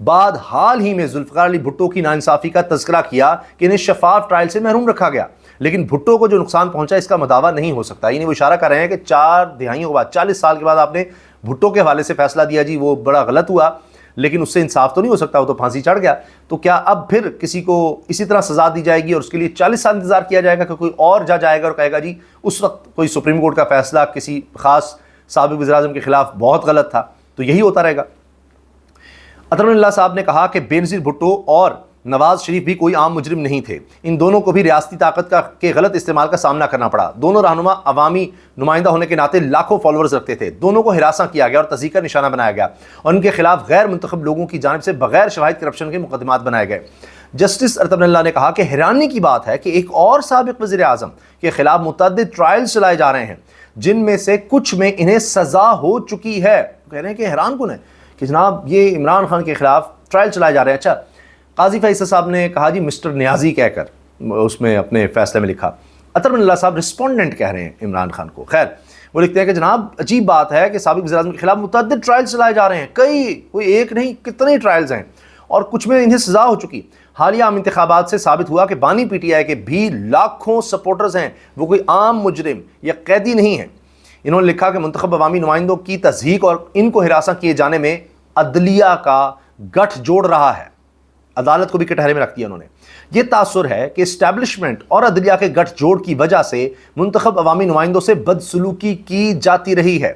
بعد حال ہی میں ذوالفقار علی بھٹو کی ناانصافی کا تذکرہ کیا کہ انہیں شفاف ٹرائل سے محروم رکھا گیا، لیکن بھٹو کو جو نقصان پہنچا اس کا مداوع نہیں ہو سکتا۔ یعنی وہ اشارہ کر رہے ہیں کہ 4 دہائیوں کے بعد، 40 سال کے بعد آپ نے بھٹو کے حوالے سے فیصلہ دیا، جی وہ بڑا غلط ہوا، لیکن اس سے انصاف تو نہیں ہو سکتا، وہ تو پھانسی چڑھ گیا، تو کیا اب پھر کسی کو اسی طرح سزا دی جائے گی اور اس کے لیے 40 سال انتظار کیا جائے گا کہ کوئی اور جج آئے گا اور کہے گا جی اس وقت کوئی سپریم کورٹ کا فیصلہ کسی خاص سابق وزیر اعظم کے خلاف بہت غلط تھا، تو یہی ہوتا رہے گا۔ اطہر اللہ صاحب نے کہا کہ بینظیر بھٹو اور نواز شریف بھی کوئی عام مجرم نہیں تھے، ان دونوں کو بھی ریاستی طاقت کے غلط استعمال کا سامنا کرنا پڑا۔ دونوں رہنما عوامی نمائندہ ہونے کے ناطے لاکھوں فالوورز رکھتے تھے، دونوں کو ہراساں کیا گیا اور تضییع کا نشانہ بنایا گیا اور ان کے خلاف غیر منتخب لوگوں کی جانب سے بغیر شواہد کرپشن کے مقدمات بنائے گئے۔ جسٹس اطہر اللہ نے کہا کہ حیرانی کی بات ہے کہ ایک اور سابق وزیر اعظم کے خلاف متعدد ٹرائلز چلائے جا رہے ہیں جن میں سے کچھ میں انہیں سزا ہو چکی ہے۔ کہہ رہے ہیں کہ حیران کن ہے کہ جناب یہ عمران خان کے خلاف ٹرائل چلائے جا رہے ہیں۔ اچھا، قاضی فیصل صاحب نے کہا جی مسٹر نیازی کہہ کر اس میں اپنے فیصلے میں لکھا، اطہر اللہ صاحب رسپونڈنٹ کہہ رہے ہیں عمران خان کو۔ خیر، وہ لکھتے ہیں کہ جناب عجیب بات ہے کہ سابق وزیر اعظم کے خلاف متعدد ٹرائل چلائے جا رہے ہیں، کوئی ایک نہیں کتنے ٹرائلز ہیں اور کچھ میں انہیں سزا ہو چکی۔ حالیہ عام انتخابات سے ثابت ہوا کہ بانی پی ٹی آئی کے بھی لاکھوں سپورٹرز ہیں، وہ کوئی عام مجرم یا قیدی نہیں ہیں۔ انہوں نے لکھا کہ منتخب عوامی نمائندوں کی تضحیک اور ان کو ہراساں کیے جانے میں عدلیہ کا گٹھ جوڑ رہا ہے، عدالت کو بھی کٹہرے میں رکھ دیا انہوں نے۔ یہ تاثر ہے کہ اسٹیبلشمنٹ اور عدلیہ کے گٹھ جوڑ کی وجہ سے منتخب عوامی نمائندوں سے بدسلوکی کی جاتی رہی ہے۔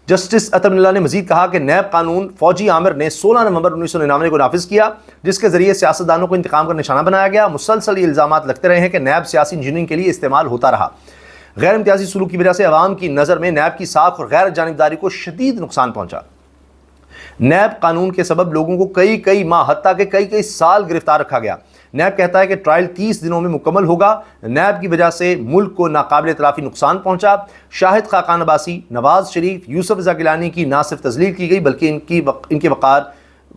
جسٹس اطہر اللہ نے مزید کہا کہ نیب قانون فوجی عامر نے 16 نومبر 1999 کو نافذ کیا، جس کے ذریعے سیاستدانوں کو انتقام کا نشانہ بنایا گیا۔ مسلسل یہ الزامات لگتے رہے ہیں کہ نیب سیاسی انجینئرنگ کے لیے استعمال ہوتا رہا۔ غیر امتیازی سلوک کی وجہ سے عوام کی نظر میں نیب کی ساکھ اور غیر جانبداری کو شدید نقصان پہنچا۔ نیب قانون کے سبب لوگوں کو کئی ماہ حتیٰ کہ کئی سال گرفتار رکھا گیا۔ نیب کہتا ہے کہ ٹرائل 30 دنوں میں مکمل ہوگا۔ نیب کی وجہ سے ملک کو ناقابل تلافی نقصان پہنچا۔ شاہد خاقان عباسی، نواز شریف، یوسف رضا گیلانی کی نہ صرف تذلیل کی گئی بلکہ ان کے وقار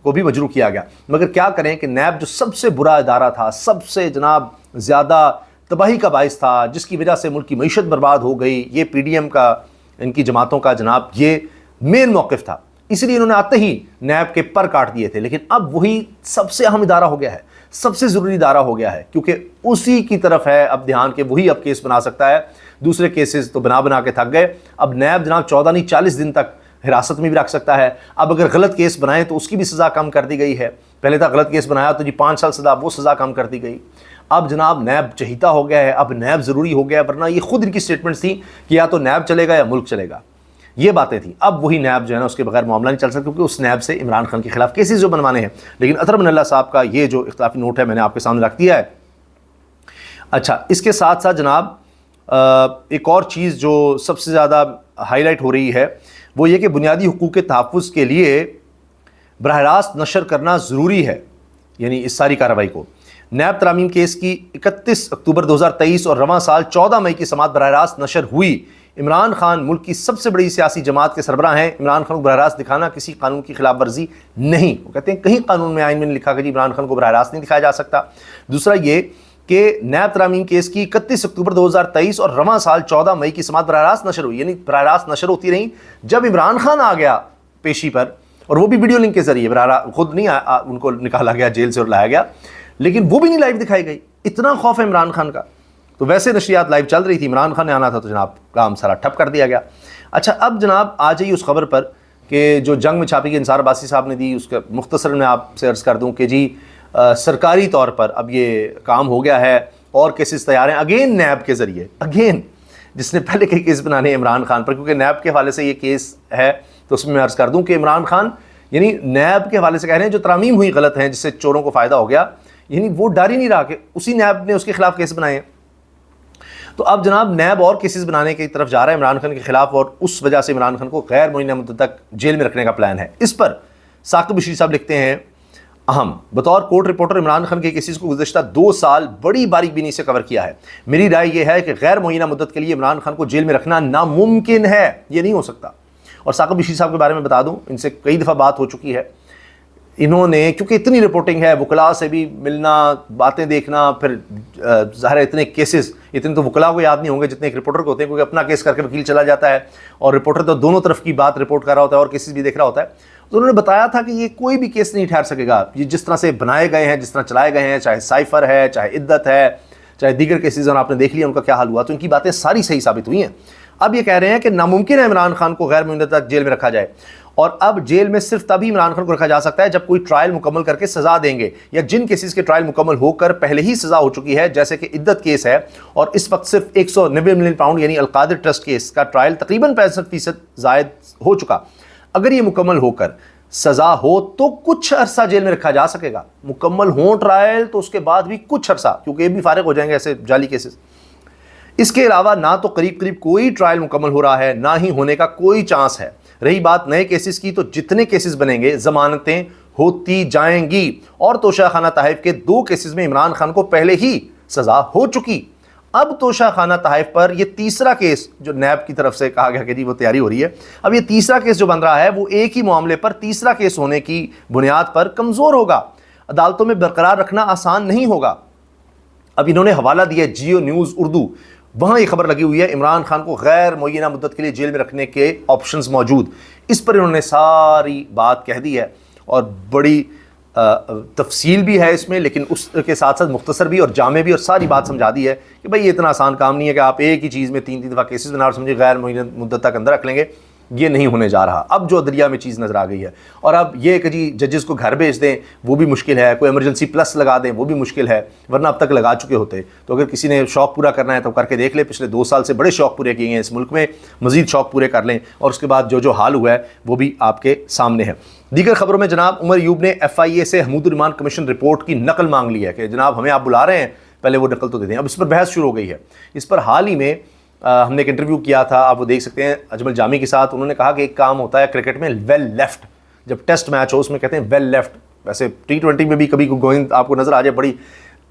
کو بھی مجروح کیا گیا۔ مگر کیا کریں کہ نیب جو سب سے برا ادارہ تھا، سب سے جناب زیادہ تباہی کا باعث تھا، جس کی وجہ سے ملک کی معیشت برباد ہو گئی، یہ پی ڈی ایم کا، ان کی جماعتوں کا جناب یہ مین موقف تھا، اس لیے انہوں نے آتے ہی نیب کے پر کاٹ دیے تھے۔ لیکن اب وہی سب سے اہم ادارہ ہو گیا ہے، سب سے ضروری ادارہ ہو گیا ہے، کیونکہ اسی کی طرف ہے اب دھیان کہ وہی اب کیس بنا سکتا ہے۔ دوسرے کیسز تو بنا کے تھک گئے، اب نیب جناب 14 نہیں 40 دن تک حراست میں بھی رکھ سکتا ہے۔ اب اگر غلط کیس بنائیں تو اس کی بھی سزا کم کر دی گئی ہے، پہلے تک غلط کیس بنایا تو جی 5 سال سزا، وہ سزا کم کر دی گئی۔ اب جناب نیب چہیتا ہو گیا ہے، اب نیب ضروری ہو گیا ہے، ورنہ یہ خود ان کی سٹیٹمنٹس تھی کہ یا تو نیب چلے گا یا ملک چلے گا، یہ باتیں تھیں۔ اب وہی نیب جو ہے نا اس کے بغیر معاملہ نہیں چل سکتا، کیونکہ اس نیب سے عمران خان کے خلاف کیسز جو بنوانے ہیں۔ لیکن اطہر اللہ صاحب کا یہ جو اختلافی نوٹ ہے میں نے آپ کے سامنے رکھ دیا ہے۔ اچھا، اس کے ساتھ ساتھ جناب ایک اور چیز جو سب سے زیادہ ہائی لائٹ ہو رہی ہے وہ یہ کہ بنیادی حقوق کے تحفظ کے لیے براہ راست نشر کرنا ضروری ہے، یعنی اس ساری کارروائی کو۔ نیب ترامیم کیس کی 31 اکتوبر 2023 اور رواں سال 14 مئی کی سماعت براہ راست نشر ہوئی۔ عمران خان ملک کی سب سے بڑی سیاسی جماعت کے سربراہ ہیں، عمران خان کو براہ راست دکھانا کسی قانون کی خلاف ورزی نہیں۔ وہ کہتے ہیں کہیں قانون میں آئین میں لکھا کہ جی عمران خان کو براہ راست نہیں دکھایا جا سکتا۔ دوسرا یہ کہ نیب ترامیم کیس کی 31 اکتوبر 2023 اور رواں سال 14 مئی کی سماعت براہ راست نشر ہوئی، یعنی براہ راست نشر ہوتی رہیں۔ جب عمران خان آ گیا پیشی پر، اور وہ بھی ویڈیو لنک کے ذریعے، خود نہیں ان کو نکالا گیا جیل سے اور لایا گیا، لیکن وہ بھی نہیں لائیو دکھائی گئی۔ اتنا خوف ہے عمران خان کا۔ تو ویسے نشریات لائیو چل رہی تھی، عمران خان نے آنا تھا تو جناب کام سارا ٹھپ کر دیا گیا۔ اچھا، اب جناب آ جائیے اس خبر پر کہ جو جنگ میں چھاپی کی انصار عباسی صاحب نے دی، اس کا مختصر میں آپ سے عرض کر دوں کہ جی سرکاری طور پر اب یہ کام ہو گیا ہے اور کیسز تیار ہیں اگین نیب کے ذریعے، اگین جس نے پہلے کئی کیس بنانے ہیں عمران خان پر، کیونکہ نیب کے حوالے سے یہ کیس ہے تو اس میں عرض کر دوں کہ عمران خان یعنی نیب کے حوالے سے کہہ رہے ہیں جو ترامیم ہوئی غلط ہیں جس سے چوروں کو فائدہ ہو گیا، یعنی وہ ڈر ہی نہیں رہا کہ اسی نیب نے اس کے خلاف کیس بنائے ہیں۔ تو اب جناب نیب اور کیسز بنانے کی طرف جا رہا ہے عمران خان کے خلاف، اور اس وجہ سے عمران خان کو غیر معینہ مدت تک جیل میں رکھنے کا پلان ہے۔ اس پر ثاقب بشری صاحب لکھتے ہیں، اہم بطور کورٹ رپورٹر عمران خان کے کیسز کو گزشتہ 2 سال بڑی باریک بینی سے کور کیا ہے۔ میری رائے یہ ہے کہ غیر معینہ مدت کے لیے عمران خان کو جیل میں رکھنا ناممکن ہے، یہ نہیں ہو سکتا۔ اور ثاقب بشری صاحب کے بارے میں بتا دوں، ان سے کئی دفعہ بات ہو چکی ہے، انہوں نے کیونکہ اتنی رپورٹنگ ہے، وکلاء سے بھی ملنا، باتیں دیکھنا، پھر ظاہر ہے اتنے کیسز، اتنے تو وکلاء کو یاد نہیں ہوں گے جتنے ایک رپورٹر کو ہوتے ہیں، کیونکہ اپنا کیس کر کے وکیل چلا جاتا ہے اور رپورٹر تو دونوں طرف کی بات رپورٹ کر رہا ہوتا ہے اور کیسز بھی دیکھ رہا ہوتا ہے۔ تو انہوں نے بتایا تھا کہ یہ کوئی بھی کیس نہیں ٹھہر سکے گا، یہ جس طرح سے بنائے گئے ہیں، جس طرح چلائے گئے ہیں، چاہے سائفر ہے، چاہے عدت ہے، چاہے دیگر کیسز، اور آپ نے دیکھ لیا ان کا کیا حال ہوا، تو ان کی باتیں ساری صحیح ثابت ہوئی ہیں۔ اب یہ کہہ رہے ہیں کہ ناممکن ہے عمران خان کو غیر معینہ تک جیل میں رکھا جائے، اور اب جیل میں صرف تبھی عمران خان کو رکھا جا سکتا ہے جب کوئی ٹرائل مکمل کر کے سزا دیں گے، یا جن کیسز کے ٹرائل مکمل ہو کر پہلے ہی سزا ہو چکی ہے، جیسے کہ عدت کیس ہے، اور اس وقت صرف 190 ملین پاؤنڈ یعنی القادر ٹرسٹ کیس کا ٹرائل تقریباً 65% زائد ہو چکا۔ اگر یہ مکمل ہو کر سزا ہو تو کچھ عرصہ جیل میں رکھا جا سکے گا، مکمل ہوں ٹرائل تو اس کے بعد بھی کچھ عرصہ، کیونکہ یہ بھی فارغ ہو جائیں گے ایسے جعلی کیسز۔ اس کے علاوہ نہ تو قریب کوئی ٹرائل مکمل ہو رہا ہے، نہ ہی ہونے کا کوئی چانس ہے۔ رہی بات نئے کیسز کی، تو جتنے کیسز بنیں گے ضمانتیں ہوتی جائیں گی، اور توشہ خانہ تحائف کے 2 کیسز میں عمران خان کو پہلے ہی سزا ہو چکی۔ اب توشہ خانہ تحائف پر یہ تیسرا کیس جو نیب کی طرف سے کہا گیا کہ جی وہ تیاری ہو رہی ہے، اب یہ تیسرا کیس جو بن رہا ہے وہ ایک ہی معاملے پر تیسرا کیس ہونے کی بنیاد پر کمزور ہوگا، عدالتوں میں برقرار رکھنا آسان نہیں ہوگا۔ اب انہوں نے حوالہ دیا جیو نیوز اردو، وہاں یہ خبر لگی ہوئی ہے عمران خان کو غیر معینہ مدت کے لیے جیل میں رکھنے کے آپشنز موجود، اس پر انہوں نے ساری بات کہہ دی ہے، اور بڑی تفصیل بھی ہے اس میں، لیکن اس کے ساتھ ساتھ مختصر بھی اور جامع بھی، اور ساری بات سمجھا دی ہے کہ بھئی یہ اتنا آسان کام نہیں ہے کہ آپ ایک ہی چیز میں 3 دفعہ کیسز بنا اور سمجھے غیر معینہ مدت تک اندر رکھ لیں گے، یہ نہیں ہونے جا رہا۔ اب جو عدلیہ میں چیز نظر آ گئی ہے، اور اب یہ کہ جی ججز کو گھر بھیج دیں وہ بھی مشکل ہے، کوئی ایمرجنسی پلس لگا دیں وہ بھی مشکل ہے، ورنہ اب تک لگا چکے ہوتے۔ تو اگر کسی نے شوق پورا کرنا ہے تو کر کے دیکھ لے، پچھلے 2 سال سے بڑے شوق پورے کیے ہیں اس ملک میں، مزید شوق پورے کر لیں، اور اس کے بعد جو حال ہوا ہے وہ بھی آپ کے سامنے ہے۔ دیگر خبروں میں جناب عمر ایوب نے FIA سے حمود الرحمان کمیشن رپورٹ کی نقل مانگ لی ہے کہ جناب ہمیں آپ بلا رہے ہیں، پہلے وہ نقل تو دے دیں۔ اب اس پر بحث شروع ہو گئی ہے۔ اس پر حال ہی میں ہم نے ایک انٹرویو کیا تھا، آپ وہ دیکھ سکتے ہیں، اجمل جامی کے ساتھ۔ انہوں نے کہا کہ ایک کام ہوتا ہے کرکٹ میں ویل لیفٹ، جب ٹیسٹ میچ ہو اس میں کہتے ہیں ویل لیفٹ، ویسے T20 میں بھی کبھی گوئند آپ کو نظر آ جائے بڑی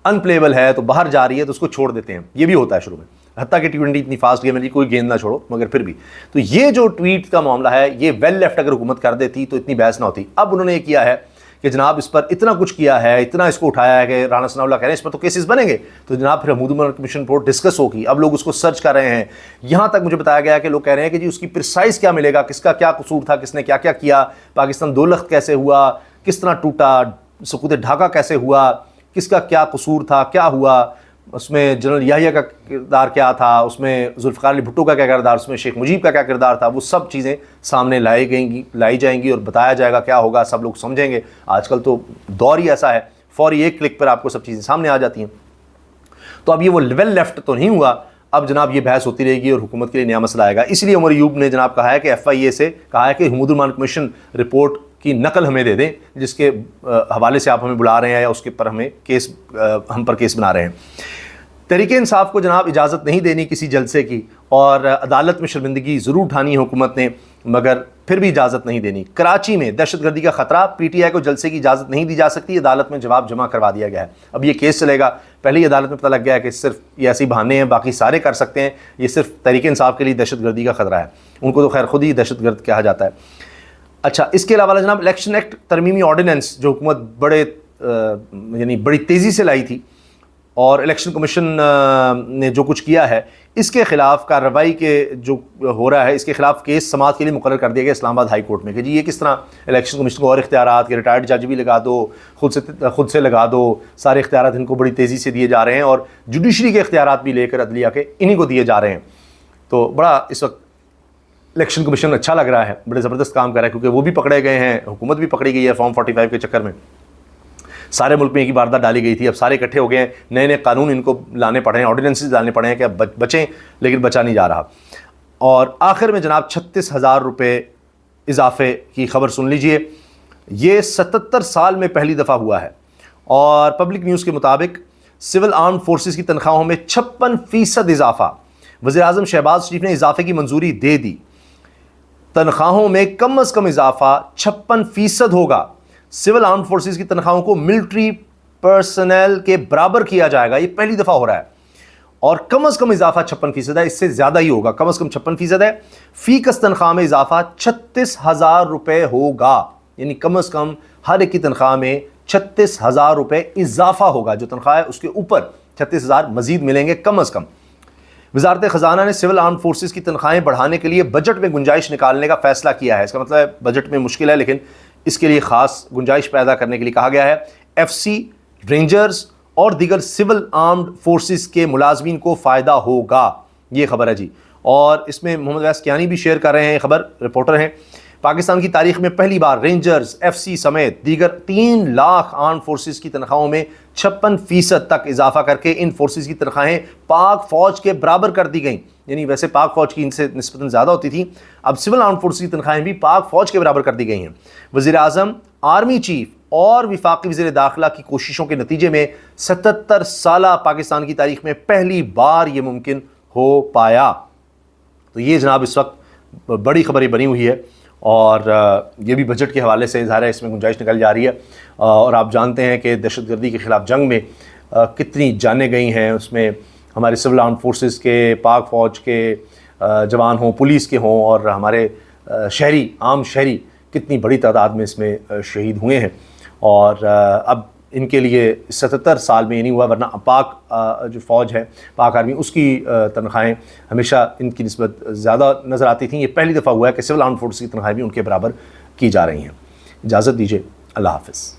ان پلیبل ہے تو باہر جا رہی ہے تو اس کو چھوڑ دیتے ہیں، یہ بھی ہوتا ہے شروع میں، حتیٰ کہ T20 اتنی فاسٹ گیم ہے کوئی گیند نہ چھوڑو، مگر پھر بھی تو یہ جو ٹویٹ کا معاملہ ہے یہ ویل لیفٹ اگر حکومت کر دیتی تو اتنی بحث نہ ہوتی۔ اب انہوں نے یہ کیا ہے کہ جناب اس پر اتنا کچھ کیا ہے، اتنا اس کو اٹھایا ہے کہ رانا ثناء اللہ کہہ رہے ہیں اس پر تو کیسز بنیں گے، تو جناب پھر حمود الرحمان کمیشن رپورٹ ڈسکس ہوگی۔ اب لوگ اس کو سرچ کر رہے ہیں، یہاں تک مجھے بتایا گیا کہ لوگ کہہ رہے ہیں کہ جی اس کی پرسائز کیا ملے گا، کس کا کیا قصور تھا، کس نے کیا کیا کیا، پاکستان 2 لخت کیسے ہوا، کس طرح ٹوٹا، سقوط ڈھاکہ کیسے ہوا، کس کا کیا قصور تھا، کیا ہوا، اس میں جنرل یحییٰ کا کردار کیا تھا، اس میں ذوالفقار علی بھٹو کا کیا کردار، اس میں شیخ مجیب کا کیا کردار تھا، وہ سب چیزیں سامنے لائی جائیں گی اور بتایا جائے گا کیا ہوگا، سب لوگ سمجھیں گے۔ آج کل تو دور ہی ایسا ہے، فوری ایک کلک پر آپ کو سب چیزیں سامنے آ جاتی ہیں۔ تو اب یہ وہ لیول لیفٹ تو نہیں ہوا، اب جناب یہ بحث ہوتی رہے گی اور حکومت کے لیے نیا مسئلہ آئے گا۔ اس لیے عمر ایوب نے جناب کہا ہے کہ FIA سے کہا ہے کہ حمود الرحمان کمیشن رپورٹ کی نقل ہمیں دے دیں جس کے حوالے سے آپ ہمیں بلا رہے ہیں یا اس کے پر ہم پر کیس بنا رہے ہیں۔ تحریک انصاف کو جناب اجازت نہیں دینی کسی جلسے کی، اور عدالت میں شرمندگی ضرور اٹھانی ہے حکومت نے، مگر پھر بھی اجازت نہیں دینی۔ کراچی میں دہشت گردی کا خطرہ، PTI کو جلسے کی اجازت نہیں دی جا سکتی، عدالت میں جواب جمع کروا دیا گیا ہے۔ اب یہ کیس چلے گا، پہلے ہی عدالت میں پتہ لگ گیا ہے کہ صرف یہ ایسے بہانے ہیں، باقی سارے کر سکتے ہیں، یہ صرف تحریک انصاف کے لیے دہشت گردی کا خطرہ ہے، ان کو تو خیر خود ہی دہشت گرد کہا جاتا ہے۔ اچھا، اس کے علاوہ جناب الیکشن ایکٹ ترمیمی آرڈیننس جو حکومت بڑی تیزی سے لائی تھی، اور الیکشن کمیشن نے جو کچھ کیا ہے اس کے خلاف کارروائی کے جو ہو رہا ہے، اس کے خلاف کیس سماعت کے لیے مقرر کر دیا گیا اسلام آباد ہائی کورٹ میں کہ جی یہ کس طرح الیکشن کمیشن کو اور اختیارات کے ریٹائرڈ جج بھی لگا دو، خود سے لگا دو، سارے اختیارات ان کو بڑی تیزی سے دیے جا رہے ہیں، اور جوڈیشری کے اختیارات بھی لے کر عدلیہ کے انہی کو دیے جا رہے ہیں۔ تو بڑا اس وقت الیکشن کمیشن اچھا لگ رہا ہے، بڑے زبردست کام کر رہا ہے، کیونکہ وہ بھی پکڑے گئے ہیں، حکومت بھی پکڑی گئی ہے فارم 45 کے چکر میں، سارے ملک میں ایک ہی واردات ڈالی گئی تھی، اب سارے اکٹھے ہو گئے ہیں، نئے نئے قانون ان کو لانے پڑے ہیں، آرڈیننسز لانے پڑے ہیں کہ اب بچیں، لیکن بچا نہیں جا رہا۔ اور آخر میں جناب 36,000 روپے اضافے کی خبر سن لیجئے، یہ 77 سال میں پہلی دفعہ ہوا ہے، اور پبلک نیوز کے مطابق سول آرمڈ فورسز کی تنخواہوں میں 56% اضافہ، وزیر اعظم شہباز شریف نے اضافے کی منظوری دے دی، تنخواہوں میں کم از کم اضافہ 56% ہوگا، سول آرمڈ فورسز کی تنخواہوں کو ملٹری پرسنل کے برابر کیا جائے گا، یہ پہلی دفعہ ہو رہا ہے، اور کم از کم اضافہ 56% ہے، اس سے زیادہ ہی ہوگا، کم از کم 56% ہے، فی کس تنخواہ میں اضافہ 36,000 روپے ہوگا، یعنی کم از کم ہر ایک کی تنخواہ میں 36,000 روپے اضافہ ہوگا، جو تنخواہ ہے اس کے اوپر 36,000 مزید ملیں گے کم از کم۔ وزارت خزانہ نے سول آرمڈ فورسز کی تنخواہیں بڑھانے کے لیے بجٹ میں گنجائش نکالنے کا فیصلہ کیا ہے. اس کا مطلب ہے بجٹ میں مشکل ہے لیکن اس کے لیے خاص گنجائش پیدا کرنے کے لیے کہا گیا ہے. ایف سی، رینجرز اور دیگر سول آرمڈ فورسز کے ملازمین کو فائدہ ہوگا، یہ خبر ہے جی. اور اس میں محمد ویس کیانی بھی شیئر کر رہے ہیں خبر، رپورٹر ہیں. پاکستان کی تاریخ میں پہلی بار رینجرز، ایف سی سمیت دیگر 3 لاکھ آرمڈ فورسز کی تنخواہوں میں 56% تک اضافہ کر کے ان فورسز کی تنخواہیں پاک فوج کے برابر کر دی گئیں. یعنی ویسے پاک فوج کی ان سے نسبتاً زیادہ ہوتی تھیں، اب سول آرمڈ فورسز کی تنخواہیں بھی پاک فوج کے برابر کر دی گئی ہیں. وزیر اعظم، آرمی چیف اور وفاقی وزیر داخلہ کی کوششوں کے نتیجے میں 77 سالہ پاکستان کی تاریخ میں پہلی بار یہ ممکن ہو پایا. تو یہ جناب اس وقت بڑی خبریں بنی ہوئی ہے اور یہ بھی بجٹ کے حوالے سے ظاہر ہے اس میں گنجائش نکل جا رہی ہے. اور آپ جانتے ہیں کہ دہشت گردی کے خلاف جنگ میں کتنی جانیں گئی ہیں. اس میں ہمارے سول آرمڈ فورسز کے، پاک فوج کے جوان ہوں، پولیس کے ہوں اور ہمارے شہری، عام شہری کتنی بڑی تعداد میں اس میں شہید ہوئے ہیں. اور اب ان کے لیے 77 سال میں یہ نہیں ہوا، ورنہ پاک جو فوج ہے، پاک آرمی، اس کی تنخواہیں ہمیشہ ان کی نسبت زیادہ نظر آتی تھیں. یہ پہلی دفعہ ہوا ہے کہ سول آرمڈ فورس کی تنخواہیں بھی ان کے برابر کی جا رہی ہیں. اجازت دیجیے، اللہ حافظ.